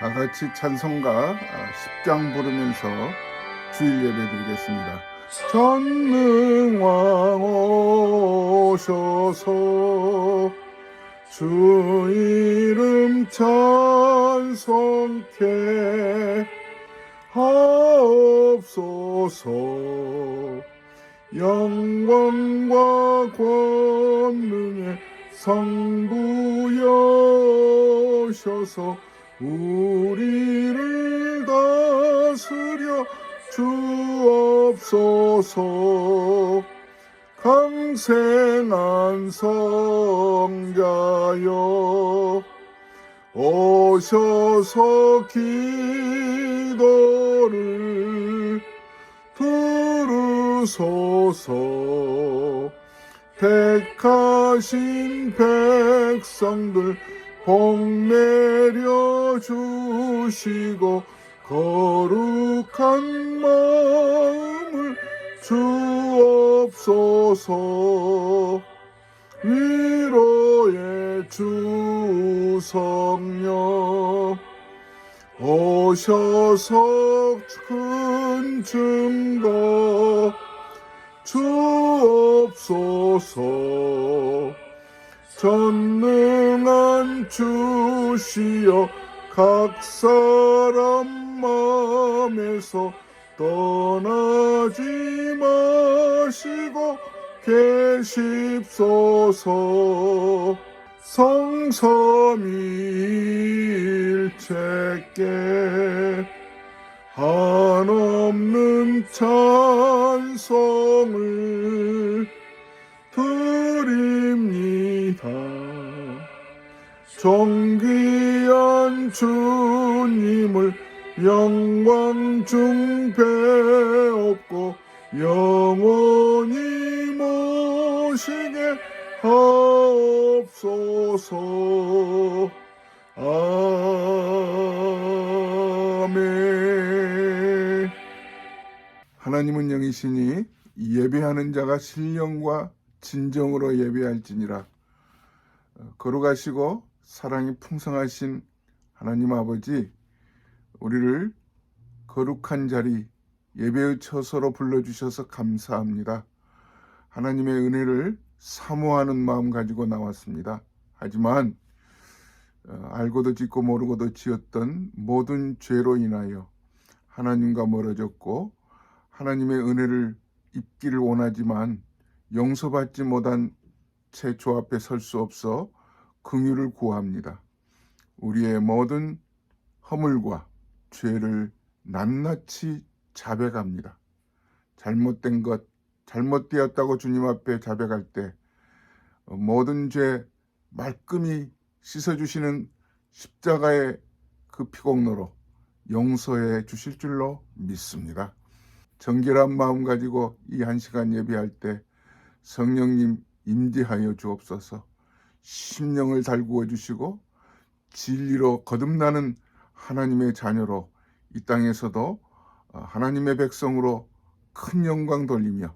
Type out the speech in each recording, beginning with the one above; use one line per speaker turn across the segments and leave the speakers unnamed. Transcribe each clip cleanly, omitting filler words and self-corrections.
다 같이 찬송가 10장 부르면서 주일 예배 드리겠습니다. 전능왕 오셔서 주 이름 찬송케 하옵소서. 영광과 권능의 성부여셔서 우리를 다스려 주옵소서. 강생한 성자여 오셔서 기도를 들으소서. 택하신 백성들 복 내려 주시고 거룩한 마음을 주옵소서. 위로의 주 성령 오셔서 큰 증거 주옵소서. 전능한 주시여 각 사람 마음에서 떠나지 마시고 계십소서. 성삼위일체께 한없는 찬송을 드립니다. 존귀한 주님을 영광 중 배옵고 영원히 모시게 하옵소서. 아멘. 하나님은 영이시니 예배하는 자가 신령과 진정으로 예배할지니라. 거룩하시고 사랑이 풍성하신 하나님 아버지, 우리를 거룩한 자리 예배의 처소로 불러주셔서 감사합니다. 하나님의 은혜를 사모하는 마음 가지고 나왔습니다. 하지만 알고도 짓고 모르고도 지었던 모든 죄로 인하여 하나님과 멀어졌고 하나님의 은혜를 입기를 원하지만 용서받지 못한 채 주 앞에 설 수 없어 긍휼을 구합니다. 우리의 모든 허물과 죄를 낱낱이 자백합니다. 잘못된 것, 잘못되었다고 주님 앞에 자백할 때 모든 죄 말끔히 씻어주시는 십자가의 그 피공로로 용서해 주실 줄로 믿습니다. 정결한 마음 가지고 이 한 시간 예배할 때 성령님 임재하여 주옵소서. 심령을 달구어 주시고 진리로 거듭나는 하나님의 자녀로 이 땅에서도 하나님의 백성으로 큰 영광 돌리며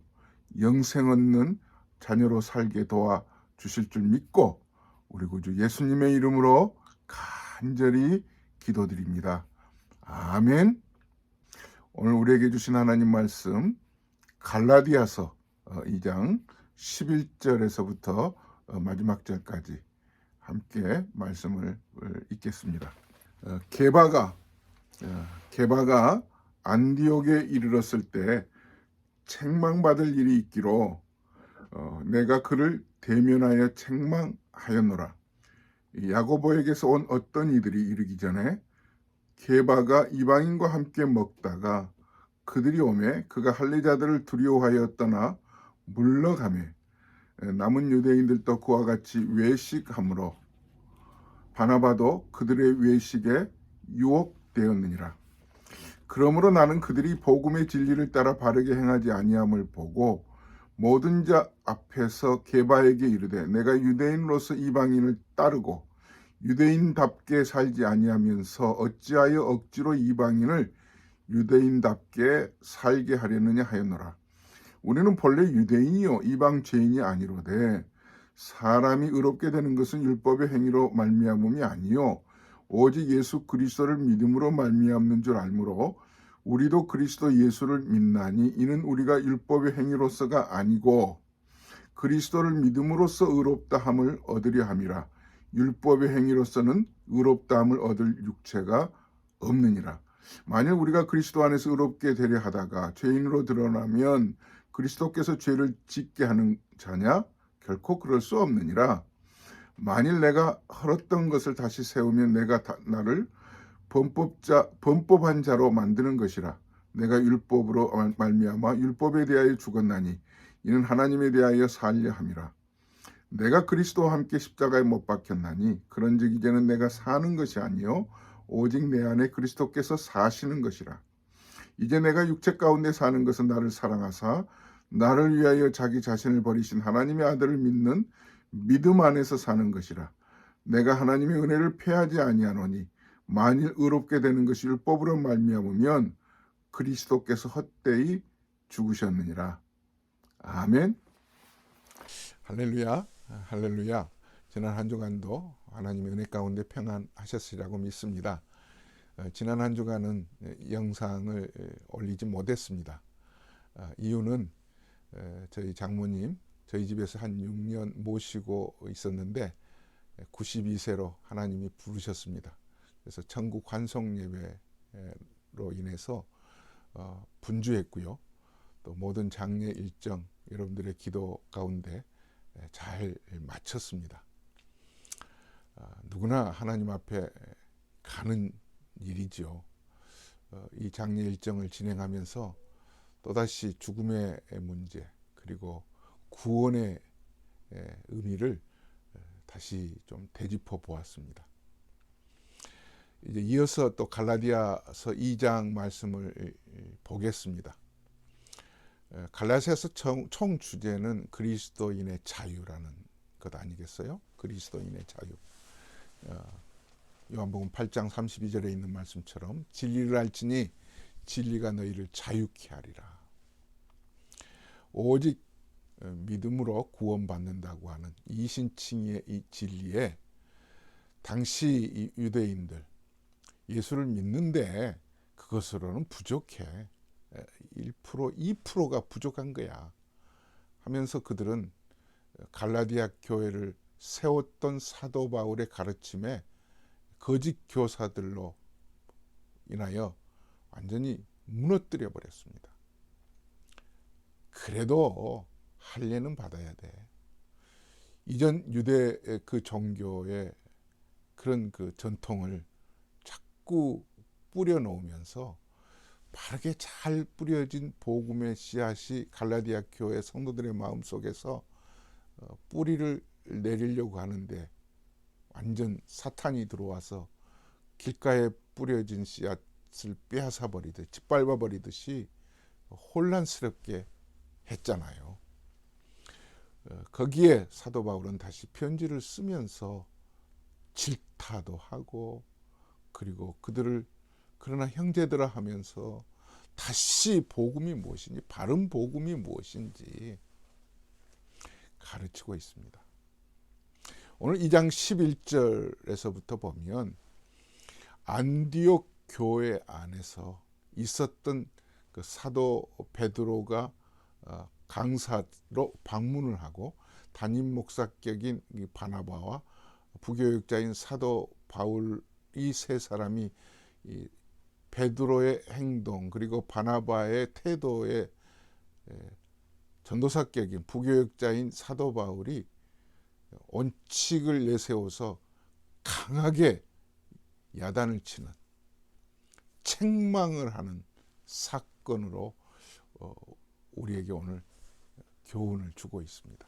영생 얻는 자녀로 살게 도와 주실 줄 믿고 우리 구주 예수님의 이름으로 간절히 기도드립니다. 아멘. 오늘 우리에게 주신 하나님 말씀 갈라디아서 2장 11절에서부터 마지막 절까지 함께 말씀을 읽겠습니다. 게바가 안디옥에 이르렀을 때 책망받을 일이 있기로 내가 그를 대면하여 책망하였노라. 야고보에게서 온 어떤 이들이 이르기 전에 게바가 이방인과 함께 먹다가 그들이 오매 그가 할례자들을 두려워하여 떠나 물러가매 남은 유대인들도 그와 같이 외식함으로 바나바도 그들의 외식에 유혹되었느니라. 그러므로 나는 그들이 복음의 진리를 따라 바르게 행하지 아니함을 보고 모든 자 앞에서 게바에게 이르되 내가 유대인으로서 이방인을 따르고 유대인답게 살지 아니하면서 어찌하여 억지로 이방인을 유대인답게 살게 하려느냐 하였노라. 우리는 본래 유대인이요 이방 죄인이 아니로되 사람이 의롭게 되는 것은 율법의 행위로 말미암음이 아니요 오직 예수 그리스도를 믿음으로 말미암는 줄 알므로 우리도 그리스도 예수를 믿나니 이는 우리가 율법의 행위로서가 아니고 그리스도를 믿음으로써 의롭다함을 얻으려 함이라. 율법의 행위로서는 의롭다함을 얻을 육체가 없느니라. 만일 우리가 그리스도 안에서 의롭게 되려 하다가 죄인으로 드러나면 그리스도께서 죄를 짓게 하는 자냐? 결코 그럴 수 없느니라. 만일 내가 헐었던 것을 다시 세우면 내가 나를 범법한 자로 만드는 것이라. 내가 율법으로 말미암아 율법에 대하여 죽었나니 이는 하나님에 대하여 살려 함이라. 내가 그리스도와 함께 십자가에 못 박혔나니 그런즉 이제는 내가 사는 것이 아니요 오직 내 안에 그리스도께서 사시는 것이라. 이제 내가 육체 가운데 사는 것은 나를 사랑하사 나를 위하여 자기 자신을 버리신 하나님의 아들을 믿는 믿음 안에서 사는 것이라. 내가 하나님의 은혜를 패하지 아니하노니 만일 의롭게 되는 것이 율법으로 말미암으면 그리스도께서 헛되이 죽으셨느니라. 아멘.
할렐루야, 할렐루야. 지난 한 주간도 하나님의 은혜 가운데 평안하셨으리라고 믿습니다. 지난 한 주간은 영상을 올리지 못했습니다. 이유는 저희 장모님 저희 집에서 한 6년 모시고 있었는데 92세로 하나님이 부르셨습니다. 그래서 천국 환송 예배로 인해서 분주했고요. 또 모든 장례 일정 여러분들의 기도 가운데 잘 마쳤습니다. 누구나 하나님 앞에 가는 일이죠. 이 장례 일정을 진행하면서 또다시 죽음의 문제 그리고 구원의 의미를 다시 좀 되짚어 보았습니다. 이제 이어서 또 갈라디아서 2장 말씀을 보겠습니다. 갈라디아서 총 주제는 그리스도인의 자유라는 것 아니겠어요? 그리스도인의 자유. 요한복음 8장 32절에 있는 말씀처럼 진리를 알지니 진리가 너희를 자유케 하리라. 오직 믿음으로 구원받는다고 하는 이신칭의 이 진리에 당시 이 유대인들 예수를 믿는데 그것으로는 부족해. 1%, 2%가 부족한 거야 하면서 그들은 갈라디아 교회를 세웠던 사도 바울의 가르침에 거짓 교사들로 인하여 완전히 무너뜨려 버렸습니다. 그래도 할례는 받아야 돼. 이전 유대 그 종교의 그런 그 전통을 자꾸 뿌려놓으면서 바르게 잘 뿌려진 복음의 씨앗이 갈라디아 교회 성도들의 마음속에서 뿌리를 내리려고 하는데 완전 사탄이 들어와서 길가에 뿌려진 씨앗을 빼앗아 버리듯 짓밟아 버리듯이 혼란스럽게 했잖아요. 거기에 사도 바울은 다시 편지를 쓰면서 질타도 하고 그리고 그들을 그러나 형제들아 하면서 다시 복음이 무엇인지 바른 복음이 무엇인지 가르치고 있습니다. 오늘 2장 11절에서부터 보면 안디옥 교회 안에서 있었던 그 사도 베드로가 강사로 방문을 하고 담임 목사격인 바나바와 부교육자인 사도 바울 이 세 사람이 이 베드로의 행동 그리고 바나바의 태도에 전도사격인 부교육자인 사도 바울이 원칙을 내세워서 강하게 야단을 치는 책망을 하는 사건으로 우리에게 오늘 교훈을 주고 있습니다.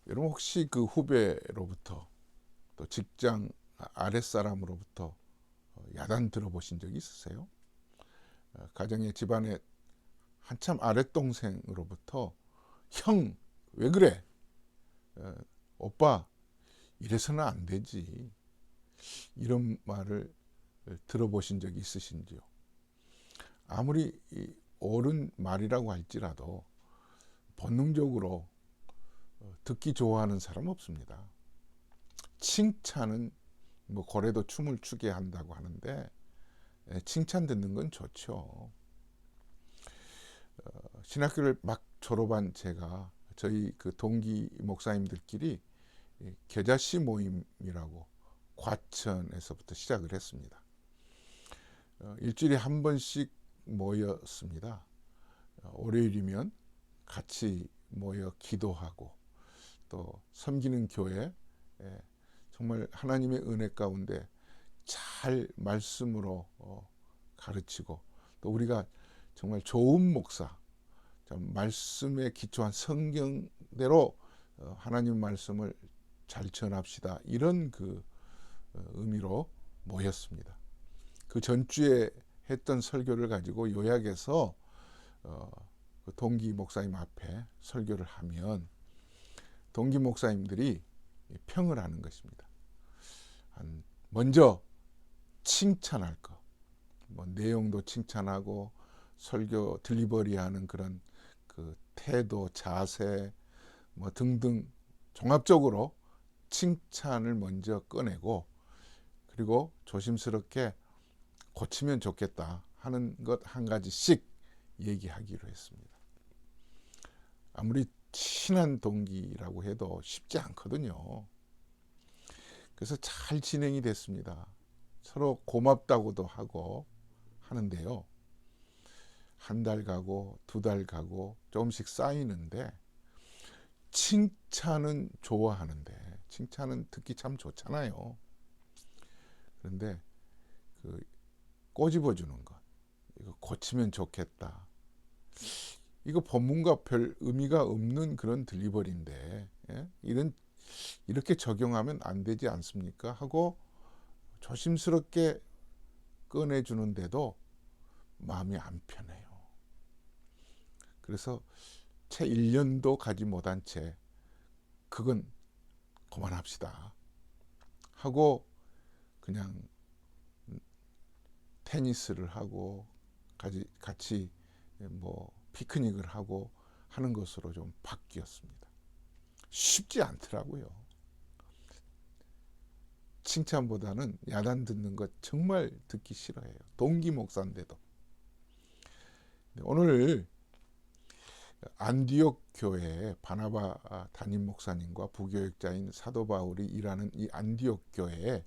여러분 혹시 그 후배로부터 또 직장 아랫사람으로부터 야단 들어보신 적 있으세요? 가정의 집안의 한참 아랫동생으로부터 형 왜 그래? 오빠 이래서는 안 되지. 이런 말을 들어보신 적이 있으신지요? 아무리 옳은 말이라고 할지라도 본능적으로 듣기 좋아하는 사람 없습니다. 칭찬은 뭐 고래도 춤을 추게 한다고 하는데 칭찬 듣는 건 좋죠. 신학교를 막 졸업한 제가 저희 그 동기 목사님들끼리 겨자씨 모임이라고 과천에서부터 시작을 했습니다. 일주일에 한 번씩 모였습니다. 월요일이면 같이 모여 기도하고 또 섬기는 교회, 정말 하나님의 은혜 가운데 잘 말씀으로 가르치고 또 우리가 정말 좋은 목사, 말씀에 기초한 성경대로 하나님 말씀을 잘 전합시다, 이런 그 의미로 모였습니다. 그 전주에 했던 설교를 가지고 요약해서 그 동기 목사님 앞에 설교를 하면 동기 목사님들이 평을 하는 것입니다. 먼저 칭찬할 거, 뭐 내용도 칭찬하고 설교 딜리버리하는 그런 그 태도, 자세 뭐 등등 종합적으로 칭찬을 먼저 꺼내고, 그리고 조심스럽게 고치면 좋겠다 하는 것 한 가지씩 얘기하기로 했습니다. 아무리 친한 동기라고 해도 쉽지 않거든요. 그래서 잘 진행이 됐습니다. 서로 고맙다고도 하고 하는데요. 한 달 가고 두 달 가고 조금씩 쌓이는데, 칭찬은 좋아하는데, 칭찬은 듣기 참 좋잖아요. 그런데 그 꼬집어주는 것, 이거 고치면 좋겠다, 이거 본문과 별 의미가 없는 그런 딜리버리인데, 이렇게 적용하면 안 되지 않습니까? 하고 조심스럽게 꺼내주는데도 마음이 안 편해요. 그래서 채 1년도 가지 못한 채 그건 그만합시다 하고 그냥 테니스를 하고 같이 뭐 피크닉을 하고 하는 것으로 좀 바뀌었습니다. 쉽지 않더라고요. 칭찬보다는 야단 듣는 것 정말 듣기 싫어해요. 동기 목사인데도. 오늘 안디옥 교회 바나바 담임 목사님과 부교육자인 사도 바울이 일하는 이 안디옥 교회에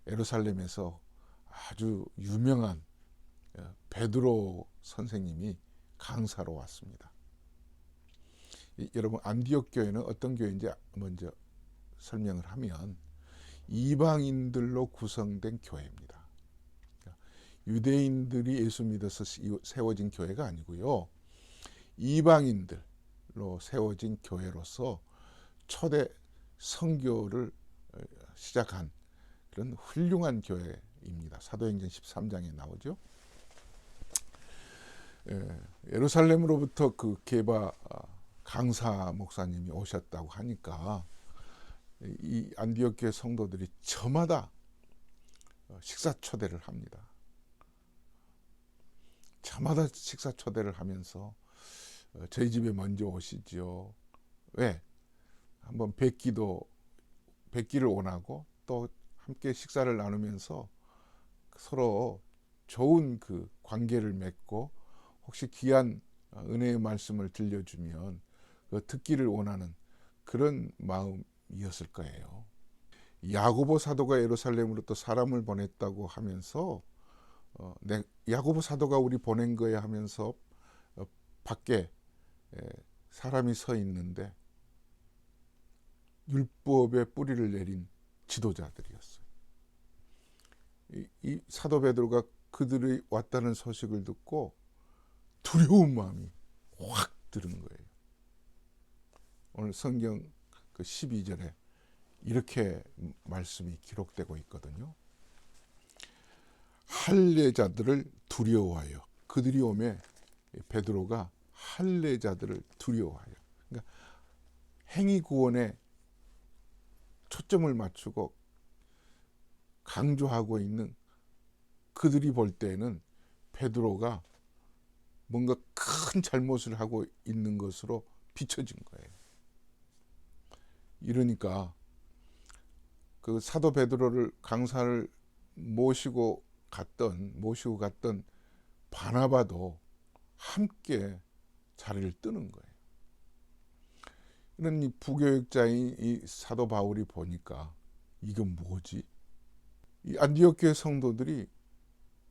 예루살렘에서 아주 유명한 베드로 선생님이 강사로 왔습니다. 여러분, 안디옥 교회는 어떤 교회인지 먼저 설명을 하면 이방인들로 구성된 교회입니다. 유대인들이 예수 믿어서 세워진 교회가 아니고요, 이방인들로 세워진 교회로서 초대 선교를 시작한 그런 훌륭한 교회입니다. 사도행전 13장에 나오죠. 예루살렘으로부터 그 게바 강사 목사님이 오셨다고 하니까 이 안디옥 교회 성도들이 저마다 식사 초대를 합니다. 저마다 식사 초대를 하면서 저희 집에 먼저 오시죠. 왜? 한번 뵙기를 원하고 또 함께 식사를 나누면서 서로 좋은 그 관계를 맺고, 혹시 귀한 은혜의 말씀을 들려주면 듣기를 원하는 그런 마음이었을 거예요. 야고보 사도가 예루살렘으로 또 사람을 보냈다고 하면서 야고보 사도가 우리 보낸 거야 하면서 밖에 사람이 서 있는데 율법의 뿌리를 내린 지도자들이었어요. 이 사도 베드로가 그들이 왔다는 소식을 듣고 두려운 마음이 확 드는 거예요. 오늘 성경 그 12절에 이렇게 말씀이 기록되고 있거든요. 할례자들을 두려워하여, 그들이 오매 베드로가 할례자들을 두려워하여, 그러니까 행위 구원에 초점을 맞추고 강조하고 있는 그들이 볼 때는 베드로가 뭔가 큰 잘못을 하고 있는 것으로 비춰진 거예요. 이러니까 그 사도 베드로를 강사를 모시고 갔던 바나바도 함께 자리를 뜨는 거예요. 이런 이 부교육자인 이 사도 바울이 보니까 이건 뭐지? 이 안디옥 교회 성도들이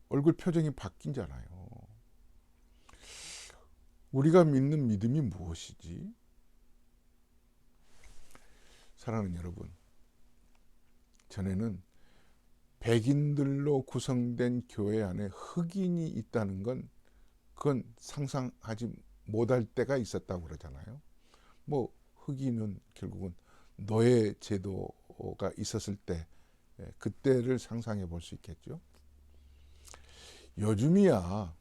얼굴 표정이 바뀐잖아요. 우리가 믿는 믿음이 무엇이지? 사랑하는 여러분, 전에는 백인들로 구성된 교회 안에 흑인이 있다는 건 그건 상상하지 못할 때가 있었다고 그러잖아요. 뭐 흑인은 결국은 노예 제도가 있었을 때 그때를 상상해 볼 수 있겠죠. 요즘이야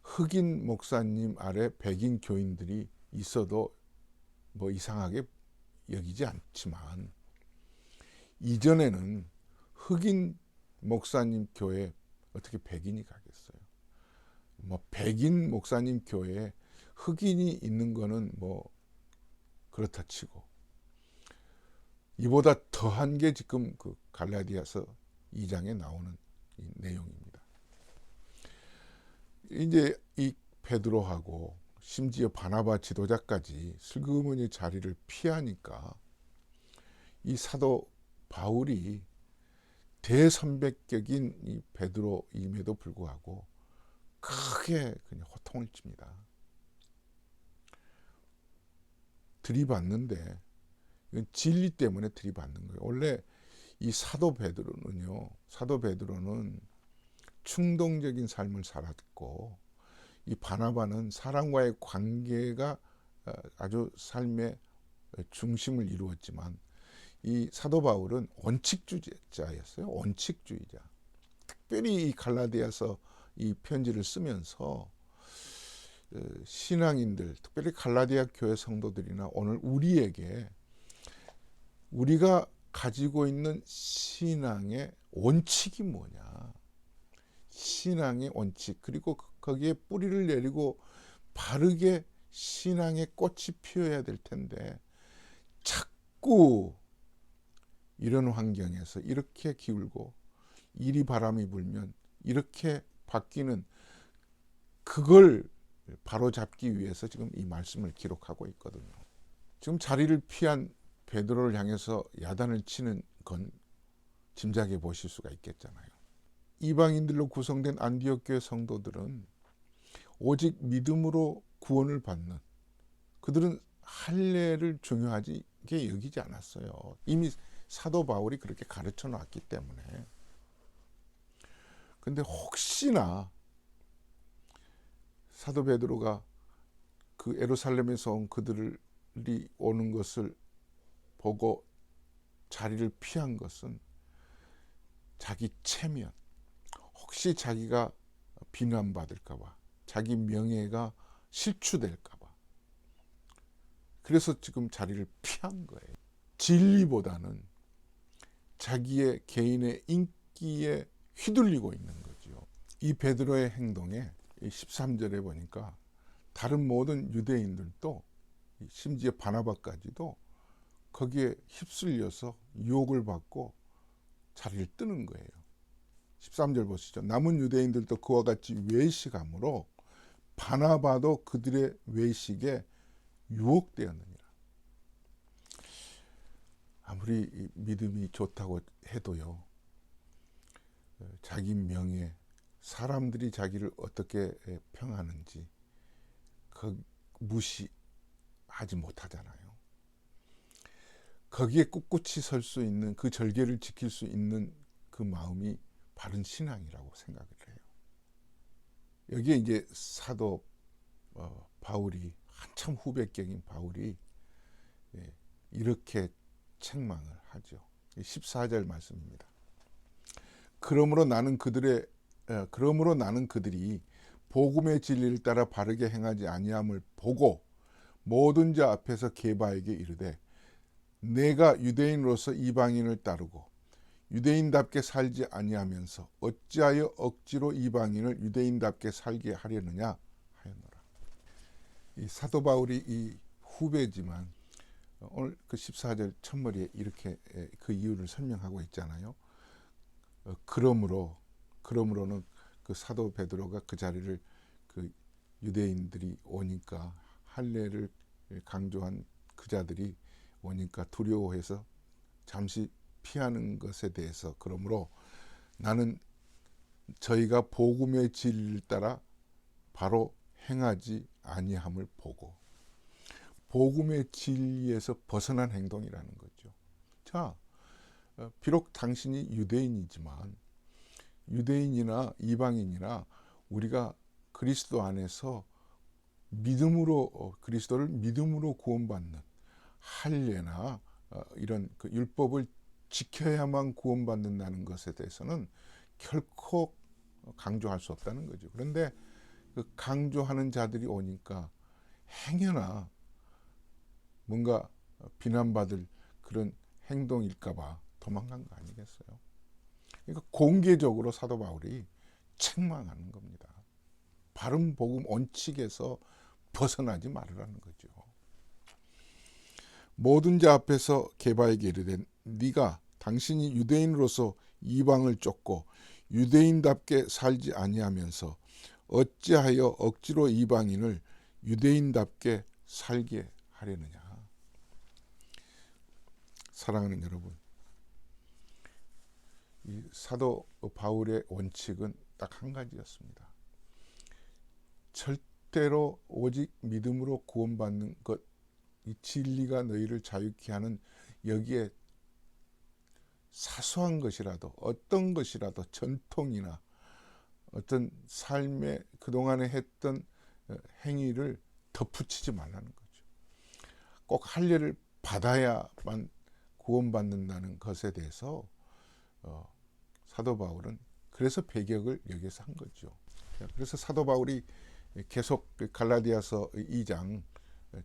흑인 목사님 아래 백인 교인들이 있어도 뭐 이상하게 여기지 않지만, 이전에는 흑인 목사님 교회 어떻게 백인이 가겠어요? 뭐 백인 목사님 교회에 흑인이 있는 거는 뭐 그렇다 치고, 이보다 더한 게 지금 그 갈라디아서 2장에 나오는 이 내용입니다. 이제 이 베드로하고 심지어 바나바 지도자까지 슬그머니 자리를 피하니까 이 사도 바울이 대선배격인 이 베드로임에도 불구하고 크게 그냥 호통을 칩니다. 들이받는데 이건 진리 때문에 들이받는 거예요. 원래 이 사도 베드로는 충동적인 삶을 살았고, 이 바나바는 사람과의 관계가 아주 삶의 중심을 이루었지만, 이 사도 바울은 원칙주의자였어요. 원칙주의자. 특별히 이 갈라디아서 이 편지를 쓰면서 신앙인들, 특별히 갈라디아 교회 성도들이나 오늘 우리에게 우리가 가지고 있는 신앙의 원칙이 뭐냐, 신앙의 원칙, 그리고 거기에 뿌리를 내리고 바르게 신앙의 꽃이 피어야 될 텐데 자꾸 이런 환경에서 이렇게 기울고 이리 바람이 불면 이렇게 바뀌는, 그걸 바로잡기 위해서 지금 이 말씀을 기록하고 있거든요. 지금 자리를 피한 베드로를 향해서 야단을 치는 건 짐작해 보실 수가 있겠잖아요. 이방인들로 구성된 안디옥 교회 성도들은 오직 믿음으로 구원을 받는, 그들은 할례를 중요하게 여기지 않았어요. 이미 사도 바울이 그렇게 가르쳐 놨기 때문에. 근데 혹시나 사도 베드로가 그 예루살렘에서 온 그들이 오는 것을 보고 자리를 피한 것은 자기 체면, 혹시 자기가 비난받을까 봐, 자기 명예가 실추될까 봐, 그래서 지금 자리를 피한 거예요. 진리보다는 자기의 개인의 인기에 휘둘리고 있는 거죠. 이 베드로의 행동에 13절에 보니까 다른 모든 유대인들도, 심지어 바나바까지도 거기에 휩쓸려서 유혹을 받고 자리를 뜨는 거예요. 13절 보시죠. 남은 유대인들도 그와 같이 외식함으로 바나바도 그들의 외식에 유혹되었느니라. 아무리 믿음이 좋다고 해도요, 자기 명예, 사람들이 자기를 어떻게 평하는지 무시하지 못하잖아요. 거기에 꿋꿋이 설 수 있는, 그 절개를 지킬 수 있는 그 마음이 바른 신앙이라고 생각을 해요. 여기에 이제 사도 바울이, 한참 후배격인 바울이 이렇게 책망을 하죠. 14절 말씀입니다. 그러므로 나는 그들이 복음의 진리를 따라 바르게 행하지 아니함을 보고 모든 자 앞에서 게바에게 이르되, 내가 유대인으로서 이방인을 따르고 유대인답게 살지 아니하면서 어찌하여 억지로 이방인을 유대인답게 살게 하려느냐 하였노라. 이 사도 바울이 이 후배지만 오늘 그 14절 첫머리에 이렇게 그 이유를 설명하고 있잖아요. 그러므로는 그 사도 베드로가 그 자리를 그 유대인들이 오니까, 할례를 강조한 그자들이 오니까 두려워해서 잠시 피하는 것에 대해서, 그러므로 나는 저희가 복음의 진리를 따라 바로 행하지 아니함을 보고, 복음의 진리에서 벗어난 행동이라는 거죠. 자, 비록 당신이 유대인이지만, 유대인이나 이방인이나 우리가 그리스도 안에서 믿음으로, 그리스도를 믿음으로 구원받는 할례나 이런 그 율법을 지켜야만 구원받는다는 것에 대해서는 결코 강조할 수 없다는 거죠. 그런데 그 강조하는 자들이 오니까 행여나 뭔가 비난받을 그런 행동일까봐 도망간 거 아니겠어요? 그러니까 공개적으로 사도 바울이 책망하는 겁니다. 바른 복음 원칙에서 벗어나지 말으라는 거죠. 모든 자 앞에서 게바에게 이르되 네가 당신이 유대인으로서 이방을 쫓고 유대인답게 살지 아니하면서 어찌하여 억지로 이방인을 유대인답게 살게 하려느냐. 사랑하는 여러분, 이 사도 바울의 원칙은 딱 한 가지였습니다. 절대로 오직 믿음으로 구원받는 것, 이 진리가 너희를 자유케 하는, 여기에 사소한 것이라도, 어떤 것이라도, 전통이나 어떤 삶에 그동안에 했던 행위를 덧붙이지 말라는 거죠. 꼭 할례를 받아야만 구원받는다는 것에 대해서 사도 바울은 그래서 배격을 여기서 한 거죠. 그래서 사도 바울이 계속 갈라디아서 2장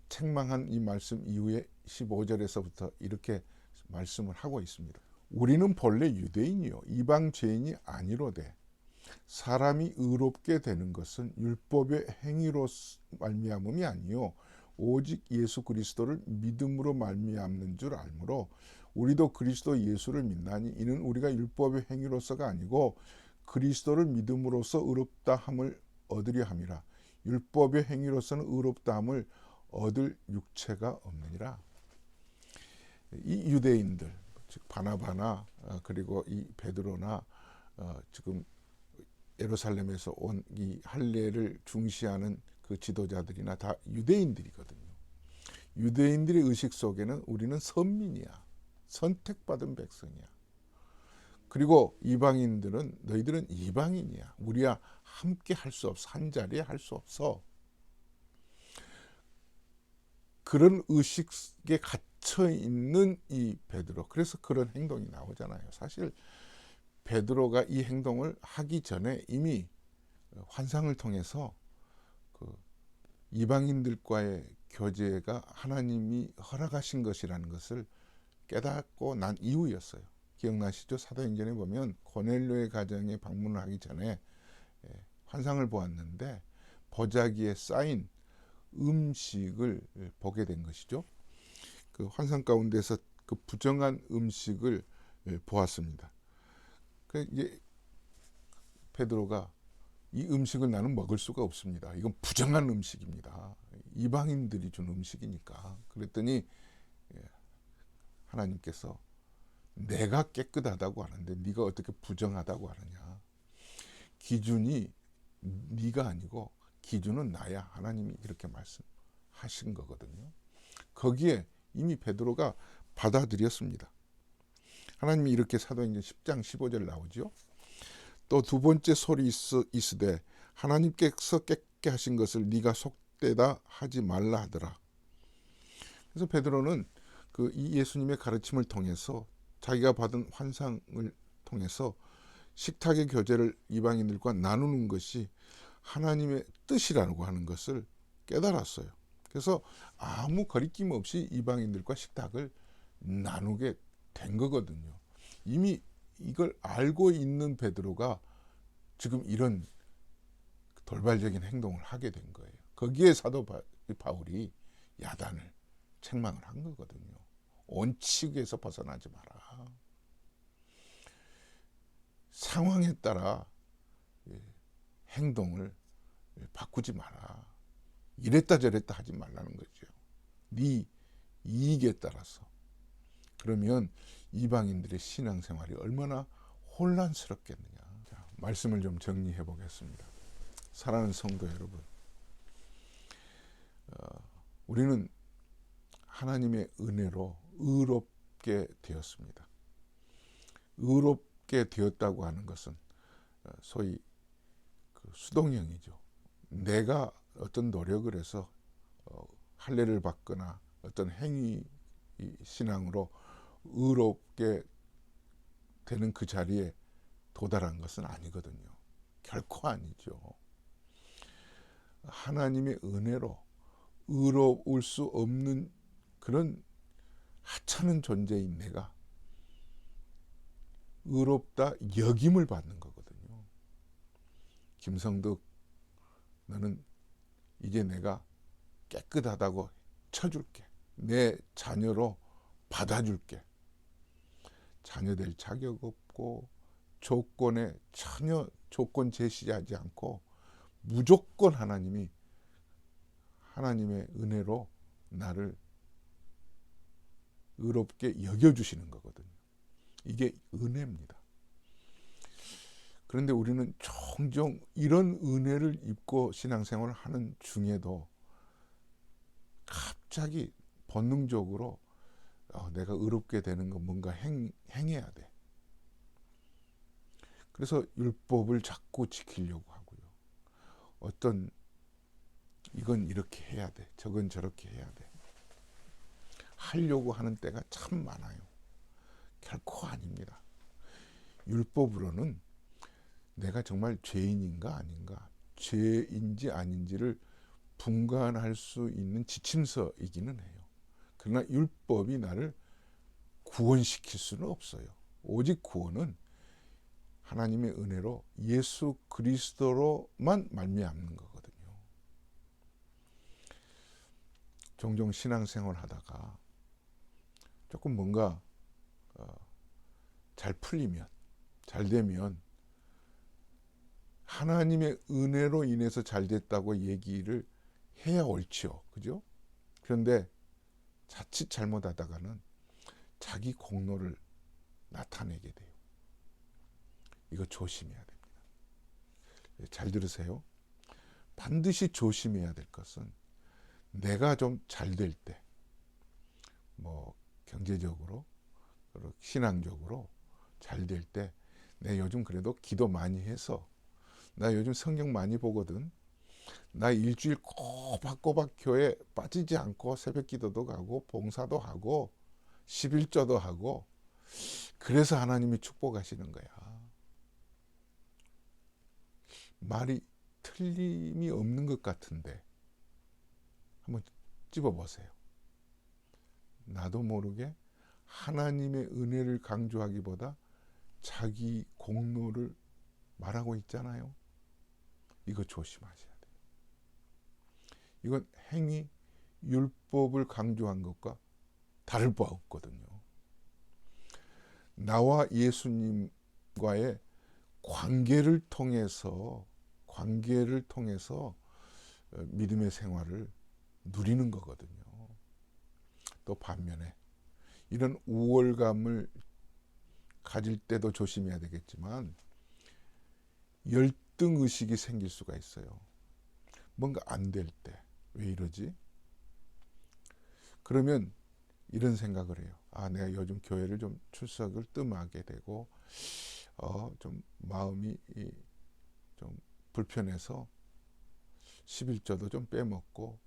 책망한 이 말씀 이후에 15절에서부터 이렇게 말씀을 하고 있습니다. 우리는 본래 유대인이요 이방 죄인이 아니로되 사람이 의롭게 되는 것은 율법의 행위로 말미암음이 아니요 오직 예수 그리스도를 믿음으로 말미암는 줄 알므로 우리도 그리스도 예수를 믿나니 이는 우리가 율법의 행위로서가 아니고 그리스도를 믿음으로써 의롭다 함을 얻으려 함이라. 율법의 행위로서는 의롭다 함을 얻을 육체가 없느니라. 이 유대인들, 즉 바나바나 그리고 이 베드로나 지금 예루살렘에서 온 이 할례를 중시하는 그 지도자들이나 다 유대인들이거든요. 유대인들의 의식 속에는 우리는 선민이야, 선택받은 백성이야. 그리고 이방인들은 너희들은 이방인이야, 우리야 함께 할 수 없어, 한 자리에 할 수 없어. 그런 의식에 갇혀 있는 이 베드로, 그래서 그런 행동이 나오잖아요. 사실 베드로가 이 행동을 하기 전에 이미 환상을 통해서 그 이방인들과의 교제가 하나님이 허락하신 것이라는 것을 깨닫고 난 이후였어요. 기억나시죠? 사도행전에 보면 고넬료의 가정에 방문을 하기 전에 환상을 보았는데 보자기에 쌓인 음식을 보게 된 것이죠. 그 환상 가운데서 그 부정한 음식을 보았습니다. 그 이제 베드로가 이 음식을 나는 먹을 수가 없습니다. 이건 부정한 음식입니다. 이방인들이 준 음식이니까. 그랬더니 하나님께서 내가 깨끗하다고 하는데 네가 어떻게 부정하다고 하느냐. 기준이 네가 아니고 기준은 나야. 하나님이 이렇게 말씀하신 거거든요. 거기에 이미 베드로가 받아들였습니다. 하나님이 이렇게 사도행전 10장 15절 나오죠. 또 두 번째 소리 있으되 하나님께서 깨끗게 하신 것을 네가 속되다 하지 말라 하더라. 그래서 베드로는 그 이 예수님의 가르침을 통해서 자기가 받은 환상을 통해서 식탁의 교제를 이방인들과 나누는 것이 하나님의 뜻이라고 하는 것을 깨달았어요. 그래서 아무 거리낌 없이 이방인들과 식탁을 나누게 된 거거든요. 이미 이걸 알고 있는 베드로가 지금 이런 돌발적인 행동을 하게 된 거예요. 거기에 사도 바울이 야단을 책망을 한 거거든요. 원칙에서 벗어나지 마라. 상황에 따라 행동을 바꾸지 마라. 이랬다 저랬다 하지 말라는 거죠. 네 이익에 따라서. 그러면 이방인들의 신앙생활이 얼마나 혼란스럽겠느냐. 자, 말씀을 좀 정리해 보겠습니다. 사랑하는 성도 여러분, 우리는 하나님의 은혜로 의롭게 되었습니다. 의롭게 되었다고 하는 것은 소위 수동형이죠. 내가 어떤 노력을 해서 할례를 받거나 어떤 행위 신앙으로 의롭게 되는 그 자리에 도달한 것은 아니거든요. 결코 아니죠. 하나님의 은혜로 의로울 수 없는 그런 하찮은 존재인 내가 의롭다 여김을 받는 거거든요. 김성득, 너는 이제 내가 깨끗하다고 쳐줄게. 내 자녀로 받아줄게. 자녀될 자격 없고 조건에 전혀 조건 제시하지 않고 무조건 하나님이 하나님의 은혜로 나를 의롭게 여겨주시는 거거든요. 이게 은혜입니다. 그런데 우리는 종종 이런 은혜를 입고 신앙생활을 하는 중에도 갑자기 본능적으로 내가 의롭게 되는 거 뭔가 행해야 돼. 그래서 율법을 자꾸 지키려고 하고요. 어떤 이건 이렇게 해야 돼. 저건 저렇게 해야 돼. 하려고 하는 때가 참 많아요. 결코 아닙니다. 율법으로는 내가 정말 죄인인가 아닌가, 죄인지 아닌지를 분간할 수 있는 지침서이기는 해요. 그러나 율법이 나를 구원시킬 수는 없어요. 오직 구원은 하나님의 은혜로 예수 그리스도로만 말미암는 거거든요. 종종 신앙생활 하다가 조금 뭔가 잘 풀리면, 잘 되면 하나님의 은혜로 인해서 잘 됐다고 얘기를 해야 옳지요. 그죠? 그런데 자칫 잘못하다가는 자기 공로를 나타내게 돼요. 이거 조심해야 됩니다. 잘 들으세요. 반드시 조심해야 될 것은 내가 좀 잘 될 때, 뭐 경제적으로, 신앙적으로 잘 될 때, 내 요즘 그래도 기도 많이 해서, 나 요즘 성경 많이 보거든. 나 일주일 꼬박꼬박 교회 빠지지 않고 새벽 기도도 가고 봉사도 하고 11조도 하고, 그래서 하나님이 축복하시는 거야. 말이 틀림이 없는 것 같은데 한번 찝어보세요. 나도 모르게 하나님의 은혜를 강조하기보다 자기 공로를 말하고 있잖아요. 이거 조심하셔야 돼요. 이건 행위, 율법을 강조한 것과 다를 바 없거든요. 나와 예수님과의 관계를 통해서 믿음의 생활을 누리는 거거든요. 또 반면에 이런 우월감을 가질 때도 조심해야 되겠지만 열등의식이 생길 수가 있어요. 뭔가 안 될 때, 왜 이러지? 그러면 이런 생각을 해요. 내가 요즘 교회를 좀 출석을 뜸하게 되고 좀 마음이 좀 불편해서 11조도 좀 빼먹고,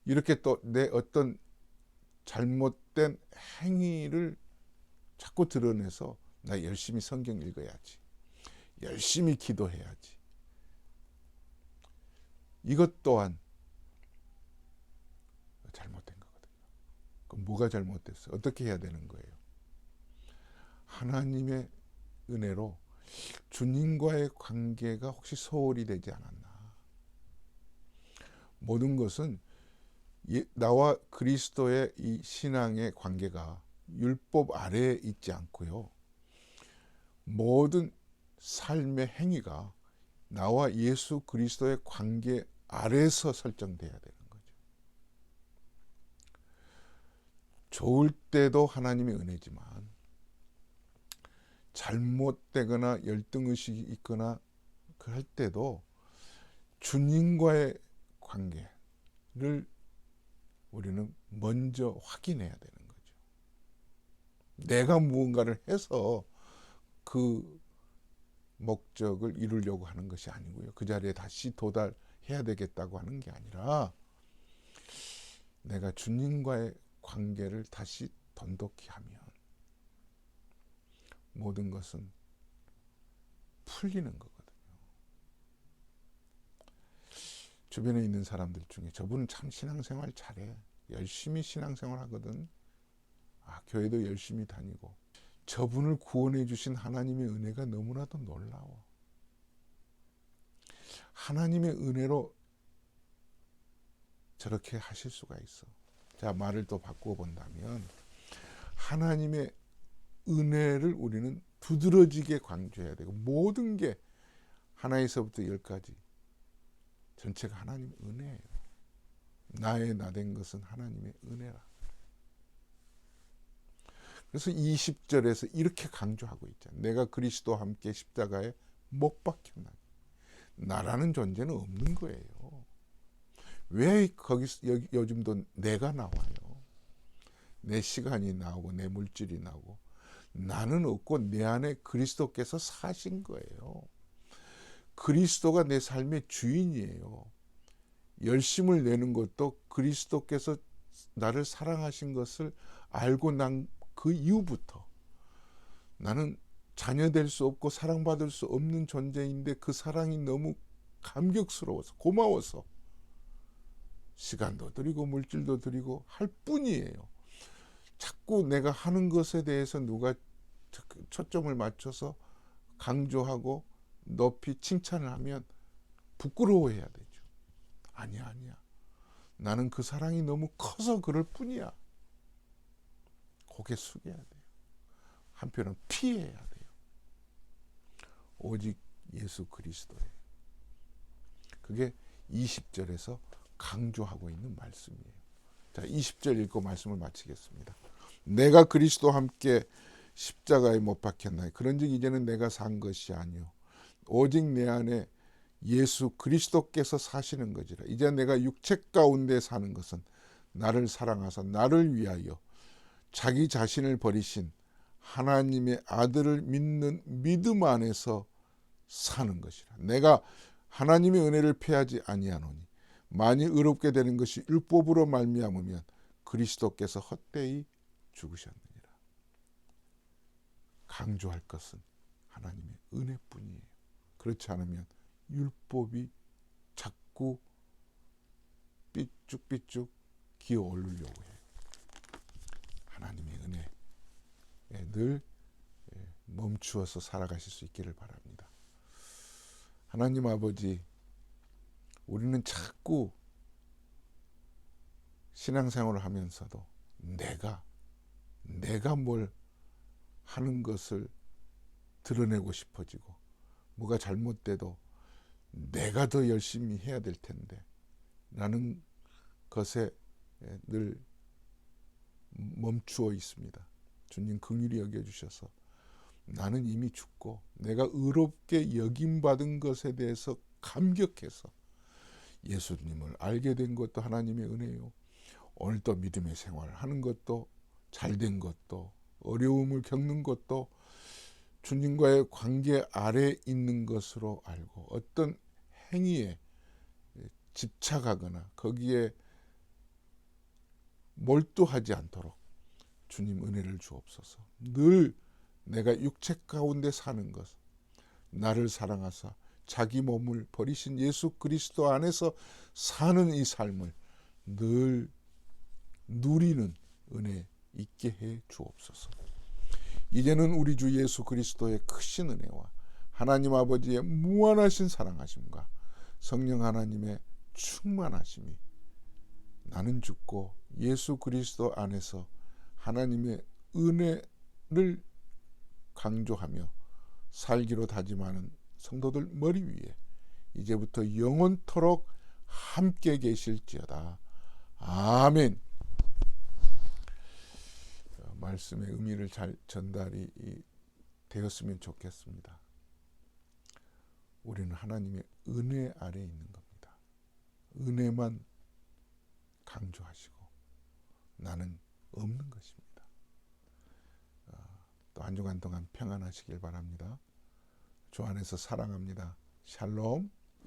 이렇게 또 내 어떤 잘못된 행위를 자꾸 드러내서 나 열심히 성경 읽어야지, 열심히 기도해야지. 이것 또한 잘못된 거거든요. 그럼 뭐가 잘못됐어요? 어떻게 해야 되는 거예요? 하나님의 은혜로 주님과의 관계가 혹시 소홀히 되지 않았나? 모든 것은 나와 그리스도의 이 신앙의 관계가 율법 아래에 있지 않고요. 모든 삶의 행위가 나와 예수 그리스도의 관계 아래에서 설정돼야 되는 거죠. 좋을 때도 하나님의 은혜지만 잘못되거나 열등의식이 있거나 그럴 때도 주님과의 관계를 우리는 먼저 확인해야 되는 거죠. 내가 무언가를 해서 그 목적을 이루려고 하는 것이 아니고요. 그 자리에 다시 도달해야 되겠다고 하는 게 아니라 내가 주님과의 관계를 다시 돈독히 하면 모든 것은 풀리는 거거든요. 주변에 있는 사람들 중에 저분은 참 신앙생활 잘해. 열심히 신앙생활 하거든. 교회도 열심히 다니고. 저분을 구원해 주신 하나님의 은혜가 너무나도 놀라워. 하나님의 은혜로 저렇게 하실 수가 있어. 자, 말을 또 바꾸어 본다면 하나님의 은혜를 우리는 두드러지게 강조해야 되고 모든 게 하나에서부터 열까지 전체가 하나님의 은혜예요. 나의 나된 것은 하나님의 은혜라. 그래서 20절에서 이렇게 강조하고 있잖아요. 내가 그리스도와 함께 십자가에 못 박혔나니. 나라는 존재는 없는 거예요. 왜 거기서 요즘도 내가 나와요? 내 시간이 나오고 내 물질이 나오고 나는 없고 내 안에 그리스도께서 사신 거예요. 그리스도가 내 삶의 주인이에요. 열심을 내는 것도 그리스도께서 나를 사랑하신 것을 알고 난 그 이후부터 나는 자녀될 수 없고 사랑받을 수 없는 존재인데 그 사랑이 너무 감격스러워서 고마워서 시간도 드리고 물질도 드리고 할 뿐이에요. 자꾸 내가 하는 것에 대해서 누가 초점을 맞춰서 강조하고 높이 칭찬을 하면 부끄러워해야 되죠. 아니야. 나는 그 사랑이 너무 커서 그럴 뿐이야. 고개 숙여야 돼요. 한편은 피해야 돼요. 오직 예수 그리스도예요. 그게 20절에서 강조하고 있는 말씀이에요. 자, 20절 읽고 말씀을 마치겠습니다. 내가 그리스도와 함께 십자가에 못 박혔나니 그런즉 이제는 내가 산 것이 아니요 오직 내 안에 예수 그리스도께서 사시는 것이라. 이제 내가 육체 가운데 사는 것은 나를 사랑하사 나를 위하여 자기 자신을 버리신 하나님의 아들을 믿는 믿음 안에서 사는 것이라. 내가 하나님의 은혜를 패하지 아니하노니 만일 의롭게 되는 것이 율법으로 말미암으면 그리스도께서 헛되이 죽으셨느니라. 강조할 것은 하나님의 은혜뿐이에요. 그렇지 않으면 율법이 자꾸 삐쭉삐쭉 기어 오르려고 해요. 하나님의 은혜에 늘 멈추어서 살아가실 수 있기를 바랍니다. 하나님 아버지, 우리는 자꾸 신앙생활을 하면서도 내가 뭘 하는 것을 드러내고 싶어지고 뭐가 잘못돼도 내가 더 열심히 해야 될 텐데 라는 것에 늘 멈추어 있습니다. 주님 긍휼히 여겨주셔서 나는 이미 죽고 내가 의롭게 여김받은 것에 대해서 감격해서 예수님을 알게 된 것도 하나님의 은혜요. 오늘 또 믿음의 생활을 하는 것도 잘된 것도 어려움을 겪는 것도 주님과의 관계 아래 있는 것으로 알고 어떤 행위에 집착하거나 거기에 몰두하지 않도록 주님 은혜를 주옵소서. 늘 내가 육체 가운데 사는 것, 나를 사랑하사 자기 몸을 버리신 예수 그리스도 안에서 사는 이 삶을 늘 누리는 은혜 있게 해 주옵소서. 이제는 우리 주 예수 그리스도의 크신 은혜와 하나님 아버지의 무한하신 사랑하심과 성령 하나님의 충만하심이 나는 죽고 예수 그리스도 안에서 하나님의 은혜를 강조하며 살기로 다짐하는 성도들 머리 위에 이제부터 영원토록 함께 계실지어다. 아멘. 말씀의 의미를 잘 전달이 되었으면 좋겠습니다. 우리는 하나님의 은혜 아래에 있는 겁니다. 은혜만 강조하시고 나는 없는 것입니다. 또 한 주간 동안 평안하시길 바랍니다. 주 안에서 사랑합니다. 샬롬.